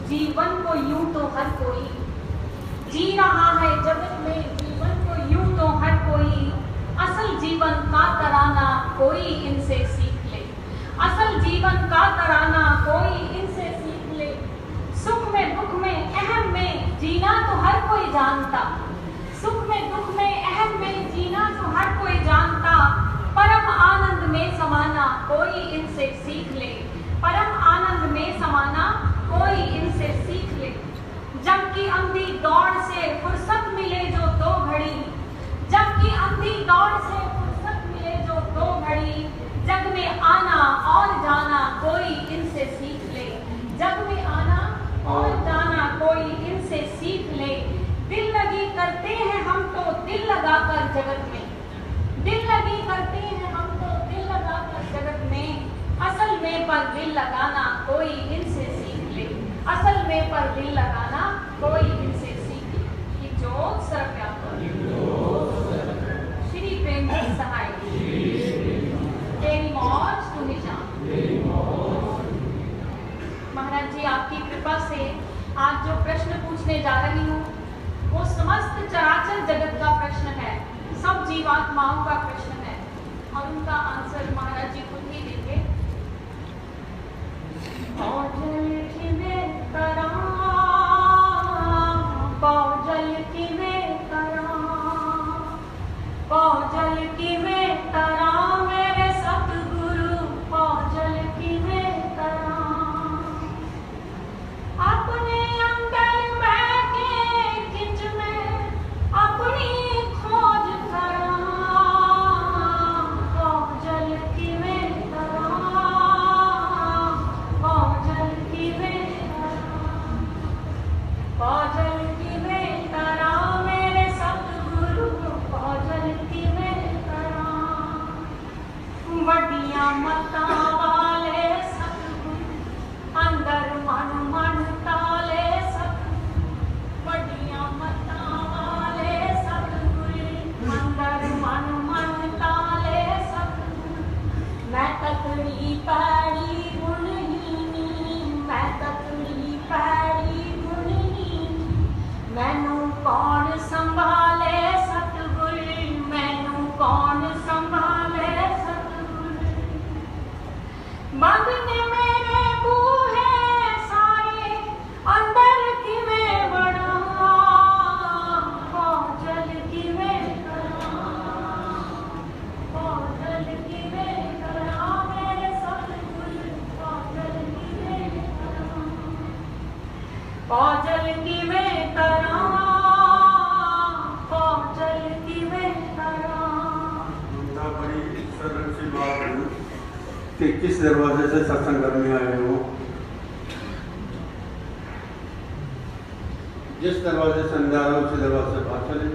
जीवन को यूं तो हर कोई जी रहा है जगत में, जीवन को यूं तो हर कोई असल जीवन का तराना कोई इनसे सीख ले, असल जीवन का तराना कोई इनसे सीख ले। सुख में दुख में अहम में जीना तो हर कोई जानता, सुख में दुख में अहम में जीना तो हर कोई जानता, परम आनंद में समाना कोई इनसे सीख ले, परम आनंद में समाना कोई इनसे सीख ले। जब की अंधी दौड़ से फुर्सत मिले जो दो घड़ी, जब की अंधी दौड़ से फुर्सत मिले जो दो घड़ी, जग में आना और जाना कोई इनसे सीख ले, जग में आना और जाना कोई इनसे सीख ले। दिल लगी करते हैं हम तो दिल लगाकर जगत में, दिल लगी करते हैं हम तो दिल लगाकर जगत में, असल में पर दिल लगाना कोई इनसे सीख ले, असल में पर दिल लगाना कोई इनसे सीख ले। कि जोत सर्वव्यापक श्री प्रेम की सहाय, तेरी मौज तू निशान। महाराज जी, आपकी कृपा से आज जो प्रश्न पूछने जा रही हूँ वो समस्त चराचर जगत का प्रश्न है, सब जीवात्माओं का प्रश्न है, और उनका आंसर महाराज जी खुद ही देंगे। पौजल की वे करा, पौजल की वे करा, पौजल की वे करा मेरे सतगुरु, पौजल की वे करा। अपने अंदर बैठे खिंच में अपनी खोज करा, पौजल की वे करा, पौजल की वे करा, पौजल की वे करा मेरे सतगुरु, पौजल की वे करा। वड्डियां मतां वाले सतगुरु, अंदर मन मन ताले सतगुरु, वड्डियां मतां वाले सतगुरु, अंदर मन मन ताले सतगुरु। मैं तकड़ी पैड़ी गुणहीनी, मैं तकड़ी पैड़ी गुणहीनी, मैनू कौन संभाले सतगुरु, मैनू कौन संभाले सतगुरु। बंद ने मेरे बूहे सारे, अंदर किवें बड़ा, पौजल किवें करा, पौजल किवें करा मेरे सतगुरु, पौजल किवें करा, पौजल किवें करा, पौजल किवें करा। बड़ी सरल सी बात है कि किस दरवाजे से सत्संग करने आए हो। जिस दरवाजे से अंदर आ रहे हो उसी दरवाजे से बाहर चले।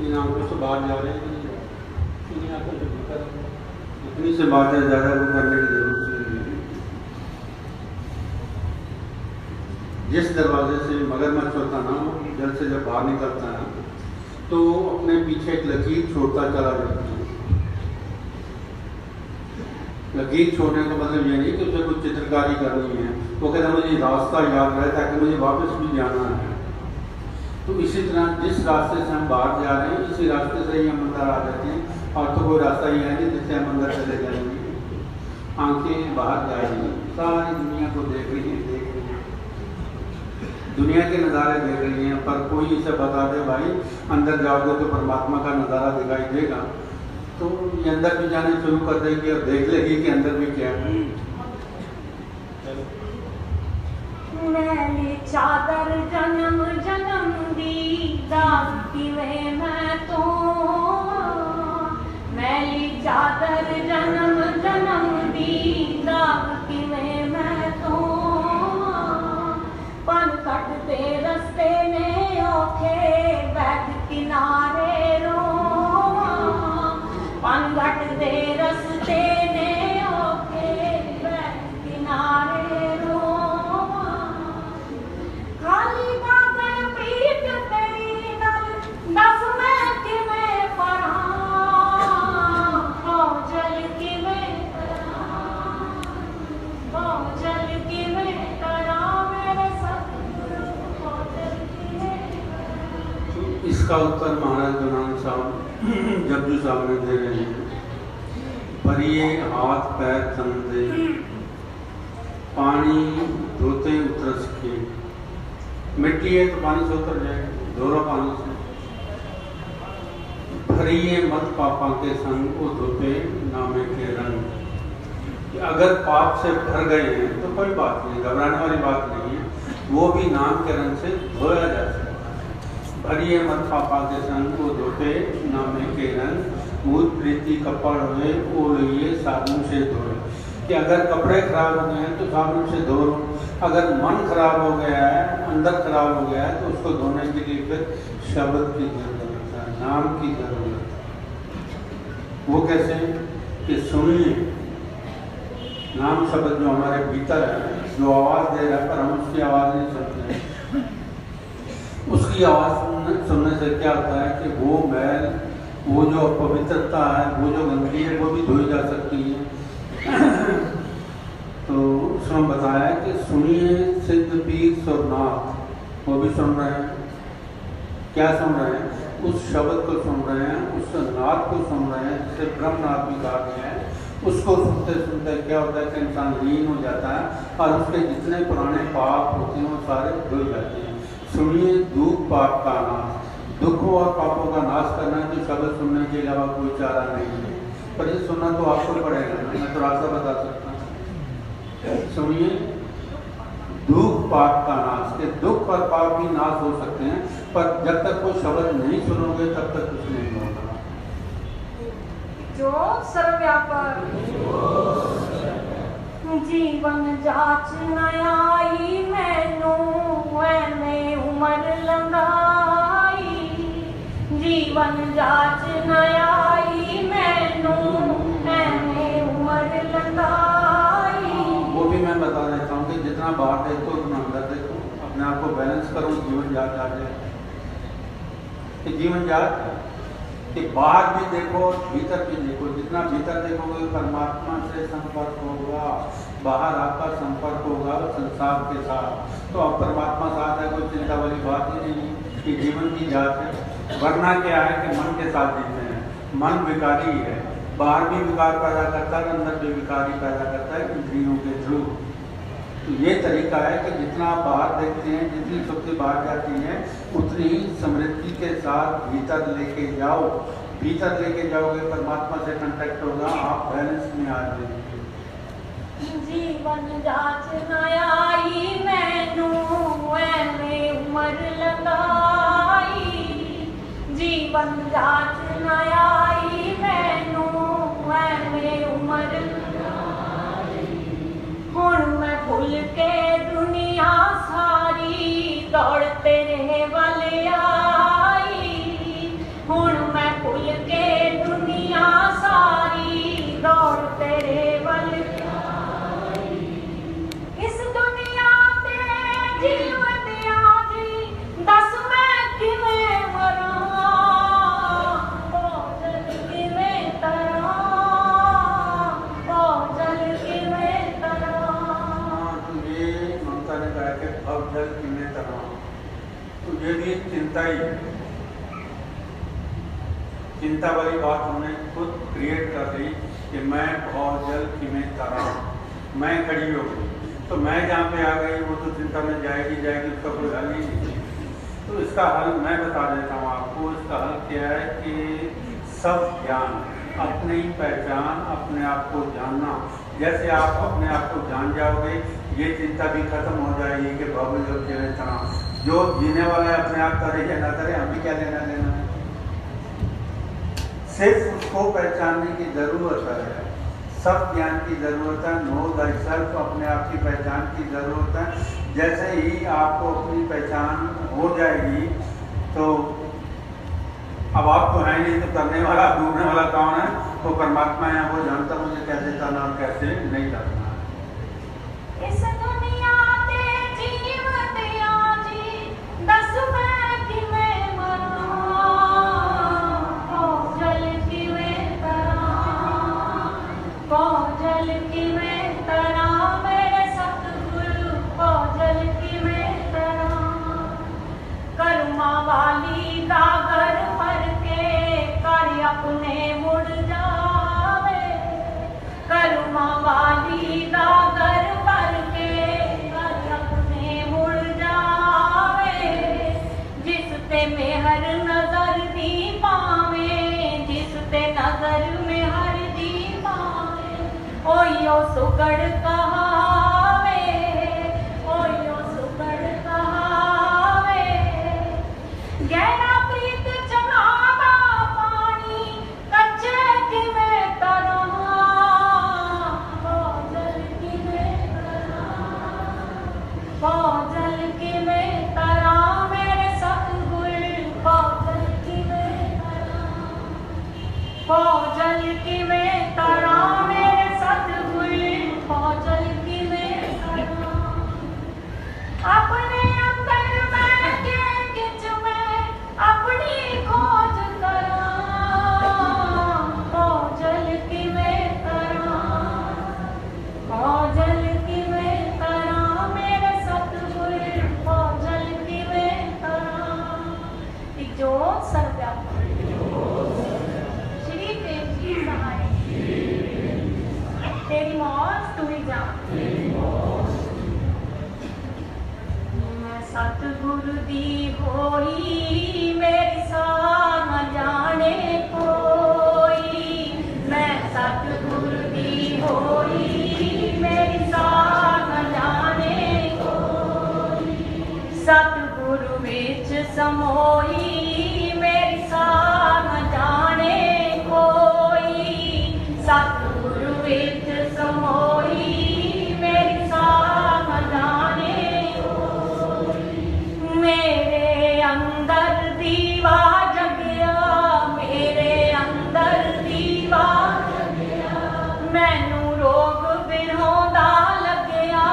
इन आंखों से बाहर जा रहे हैं, इन आंखों से भीतर, इतनी से बात है, ज़्यादा वो करने की जरूरत नहीं है। जिस दरवाजे से मगरमच्छ होता ना, जल से जब बाहर निकलता है तो अपने पीछे एक लकीर छोड़ता चला जाता है। लकीर छोड़ने का मतलब ये नहीं कि उसे कुछ चित्रकारी करनी है, वो कहता मुझे रास्ता याद रहे ताकि मुझे वापस भी जाना है। तो इसी तरह जिस रास्ते से हम बाहर जा रहे हैं, इसी रास्ते से ही हम अंदर आ जाते हैं, और तो कोई रास्ता ही है नहीं जिससे हम अंदर चले जाएंगे। आंखें बाहर जा रही हैं, सारी दुनिया को देख रही हैं, दुनिया के नज़ारे देख रही हैं, पर कोई इसे बता दे भाई अंदर जाओगे तो परमात्मा का नज़ारा दिखाई देगा, तो ये अंदर भी जाने शुरू कर देगी और देख लेगी कि अंदर भी क्या है। मैली चादर जन्म जन्म दी दाग किवे मैं तो, मैली चादर जन्म जन्म दी दाग किवे मैं तो, पन कटते रस्ते में औखे बैठ किनारे रो, पन कटते रस्ते में औखे बैठ किनारे रो। खाली बातें पीठ तेरी नल दस मैं किवें पढ़ा, पौजल किवें करा, इसका उत्तर महाराज गुरु साहब जपजू साहब ने दे रहे हैं। भरिए हाथ पैर तंदे, पानी धोते उतर सके। मिट्टी है तो पानी से उतर जाएगी, धोरो पानी से। भरिए मत पापा के संग को धोते नामे के रंग। अगर पाप से भर गए हैं तो कोई बात नहीं, घबराने वाली बात नहीं है, वो भी नाम के रंग से धोया जा सकता है। भरिए मत पापा के संग को धोते नामे के रंग, मूल प्रीति कपड़ हुए वो लिए साबुन से धोए। कि अगर कपड़े खराब हो गए हैं तो साबुन से धो लो, अगर मन खराब हो गया है, अंदर खराब हो गया है, तो उसको धोने के लिए फिर शब्द की जरूरत है, नाम की जरूरत है। वो कैसे कि सुनिए, नाम शब्द जो हमारे भीतर है, जो आवाज दे रहा है पर हम उसकी आवाज नहीं सुनते। उसकी आवाज सुनने से क्या होता है कि वो मैल, वो जो अपवित्रता है, वो जो गंदगी है, वो भी धोई जा सकती है। तो उसमें बताया कि सुनिए सिद्ध पीर सुरनाथ, वो भी सुन रहे हैं। क्या सुन रहे हैं? उस शब्द को सुन रहे हैं, उस नाद को सुन रहे हैं जिसे ब्रह्मनाद भी कहा गया है। उसको सुनते सुनते क्या होता है कि इंसान लीन हो जाता है और उसके जितने पुराने पाप होते हैं वो सारे धुल जाते हैं। सुनिए दुख पाप का नाश, दुखों और पापों का नाश करना है तो शब्द सुनने के अलावा कोई चारा नहीं है। पर ये सुनना तो आपको पड़ेगा, मैं तो रास्ता बता सकता हूँ। सुनिए दुख पाप का नाश, के दुख और पाप भी नाश हो सकते हैं, पर जब तक कोई शब्द नहीं सुनोगे तब तक कुछ नहीं होगा। जो सर्वव्यापक जीवन जाच नयाई मैनू एने उमर लंगाई, जीवन जाच नयाई मैनू एने उमर लंगाई। वो भी मैं बता देता हूँ कि जितना बाहर देखो उतना अंदर देखो, अपने आप को बैलेंस करो, जीवन जाच आ जाए। जीवन जाच कि बाहर भी देखो भीतर भी देखो, जितना भीतर देखोगे परमात्मा से संपर्क होगा, बाहर आपका संपर्क होगा संसार के साथ, तो अब परमात्मा साथ है, कोई चिंता वाली बात ही नहीं कि जीवन की जांच है। वरना क्या है कि मन के साथ जीते हैं, मन विकारी है, बाहर भी विकार पैदा करता है, अंदर भी विकारी पैदा करता है इंद्रियों के थ्रू। तो ये तरीका है कि जितना आप बाहर देखते हैं, जितनी शक्ति बाहर जाती है, उतनी ही समृद्धि के साथ भीतर लेके जाओ। भीतर लेके जाओगे परमात्मा से कांटेक्ट होगा, आप बैलेंस में आ जाएंगे। जीवन जाच नयाई मैनू एने उमर लगाई, जीवन जाच नयाई मैनू एने उमर लगाई। हुण मैं भुल के दुनिया सारी दौड़ तेरे वाले आई, हुण मैं भुल के दुनिया सारी दौड़ तेरे वाले आई। इस दुनिया ते जीवतिया जी दस मैं किवें मरां, भोजन किवें तरां, भोजन किवें तरां। तो ये ममता ने कहा कि भवजल किवें तरां, तो ये भी एक चिंता ही है। चिंता वाली बात हमने खुद क्रिएट कर दी कि मैं भवजल किवें तरां, मैं खड़ी हो गई, तो मैं जहाँ पे आ गई वो तो चिंता में जाएगी जाएगी, उसका कोई हल ही नहीं। तो इसका हल मैं बता देता हूँ आपको। इसका हल क्या है कि सब ज्ञान, अपनी पहचान, अपने आप को जानना। जैसे आप अपने आप को जान जाओगे, ये चिंता भी खत्म हो जाएगी कि भवजल किवें तरां। जो जीने वाला है अपने आप करे या ना करे, हम भी क्या लेना देना है। सिर्फ उसको पहचानने की जरूरत है, सब ज्ञान की जरूरत है। नो thyself, अपने आप की पहचान की जरूरत है। जैसे ही आपको अपनी पहचान हो जाएगी तो अब आप तो है नहीं, तो करने वाला ढूंढने वाला कौन है? वो परमात्मा है, वो जानता मुझे कैसे करना और कैसे नहीं करना। इस दुनिया ते जीवतिया जी दस मैं किवें मरां, भोजल किवें तरां, भोजल किवें तरां, मेरे सतगुरु भोजल किवें तरां। कर्मा वाली दाग की मैं तरा मेरे सतगुर खौजल की मैं तरा अपने अंदर मैं के किच में अपनी खोज करा खौजल की मैं तरा खौजल की मैं तरा मेरे सतगुर खौजल की मैं तरा एक जोत सर्वव्यापक श्री प्रेम जी सहाय तेरी मौज तू ही जान मैं सतगुरु दी होई मेरी सान जाने कोई मैं सतगुरु दी होई मेरी सान जाने कोई सतगुरु विच समोई मेरी सान जाने कोई सतगुरु विच समोई मेरी सान जाने मेरे अंदर दीवा जगया मेरे अंदर दीवा जगया मैनू रोग विरहोंदा लगया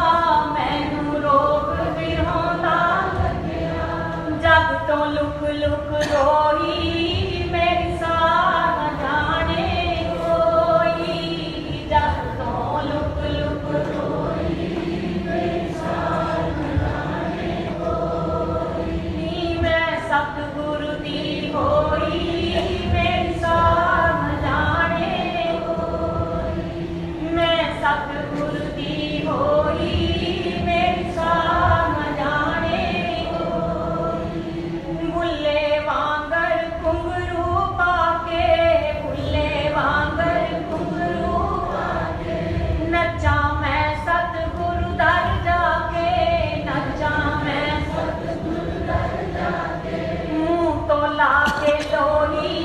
मैनू रोग विरहोंदा लगया जग तो लुक लुक रोई मेरी सान जाने कोई जग तो लुक लुक रोई मेरी सान जाने कोई मैं सतगुरु दी होई मेरी सान जाने कोई मैं सतगुरु दी होई मेरी सान जाने कोई बुल्ले वांगर घुंघरू पाके बुल्ले वांगर घुंघरू पाके नचा मैं सतगुरु दर जाके नचा मैं सतगुरु दर जाके मुंह तो लाके लोही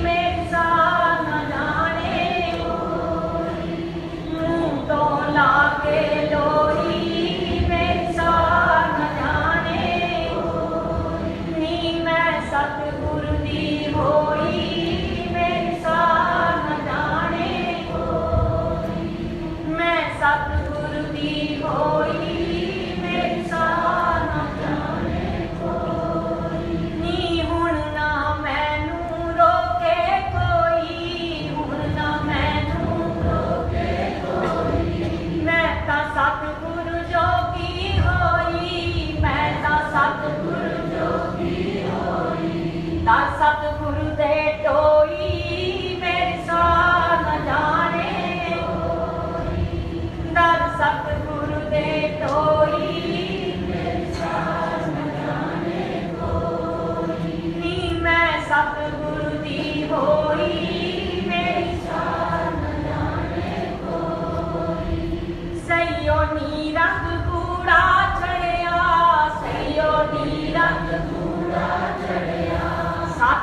मेरी सान जाने कोई मुंह तो लाके लोही मेरी सान जाने नी मैं सतगुरु दी होई मेरी सान जाने कोई मैं सतगुरु दी होई मेरी सान जाने कोई नी हुण ना मैनू रोके कोई हुण ना मैनू रोके कोई मैं तां सतगुरु जोगी होई मैं तां सतगुरु जोगी होई तां सतगुरु दे टोई मेरी सान जाने कोई दर सतगुरु दे टोई मेरी सान जाने कोई नी मैं सतगुरु दी होई मेरी सान जाने कोई सैयो नी रंग कूड़ा चढ़िया सैयो नी रंग कूड़ा चढ़िया सत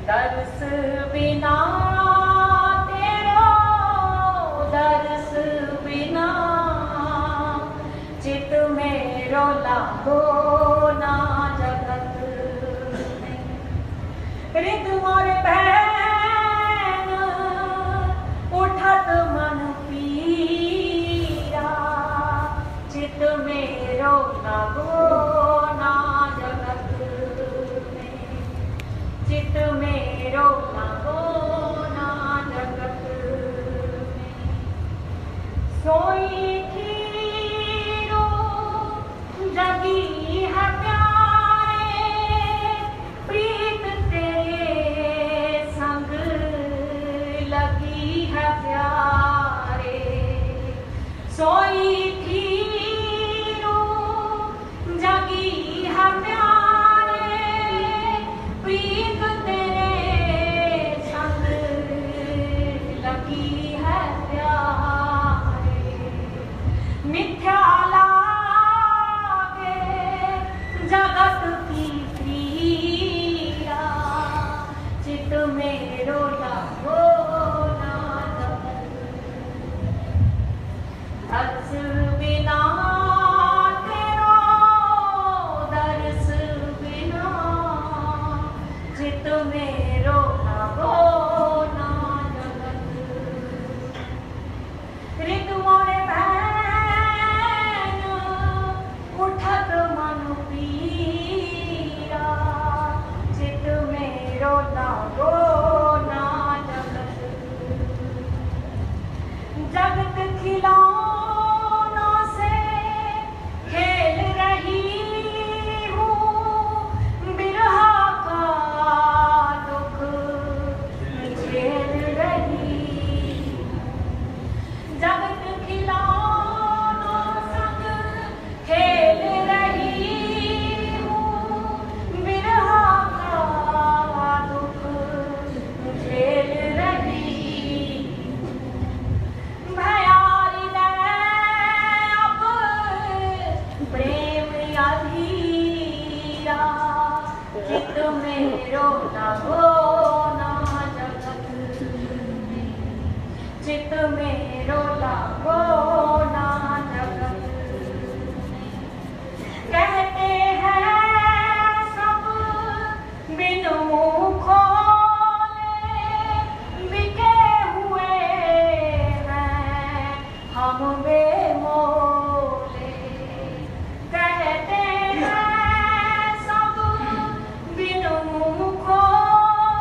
दर्श बिना तेरो दर्श बिना चित मेरो लागो ना जगत में। ऋतु और बहन उठत मन पीरा चित मेरो लागो ना जगत में। चित मेरो लागो ना जगत में। सोई खीरो जगी है प्यारे प्रीत तेरे संग लगी है प्यारे। सोई खीरो जगी है प्यारे प्रीत तेरे संग लगी है प्यारे। मिथ्या लागे जगत की क्रिया चित मेरो लागो ना जगत। दर्श बिना तेरो दर्श बिना चित मेरो लागो ना जगत। ऋतु और बहन उठत मन पीरा चित मेरो लागो ना जगत। जगत खिलौनों से खेल रही हूँ बिरहा का दुख झेल रही। जगत खिलौनों संग खेल रही हूँ बिरहा का दुख झेल रही। भयारी ने अब प्रेम अधीरा चित मेरो लागो ना जगत में। चित मेरो लागो ना जगत में। कहते हैं सब बिन मुँह खोले बिके हुए हैं हम बेमोले। कहते हैं सब बिन मुँह खोले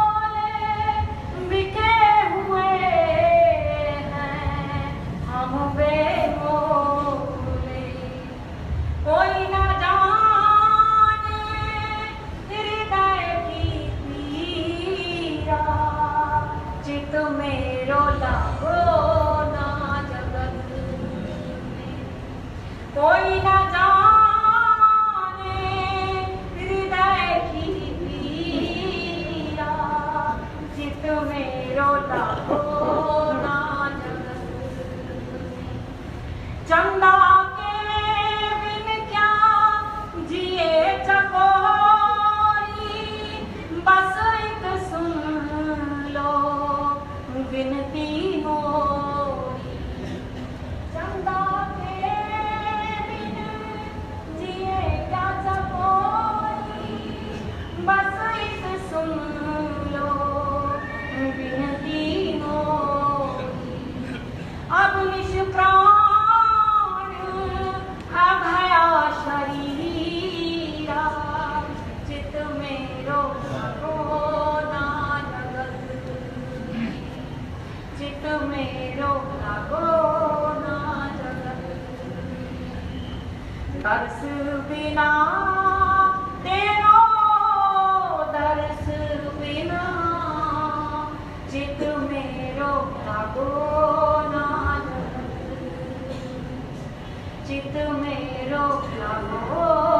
चित मेरो लागो नाथ, चित मेरो लागो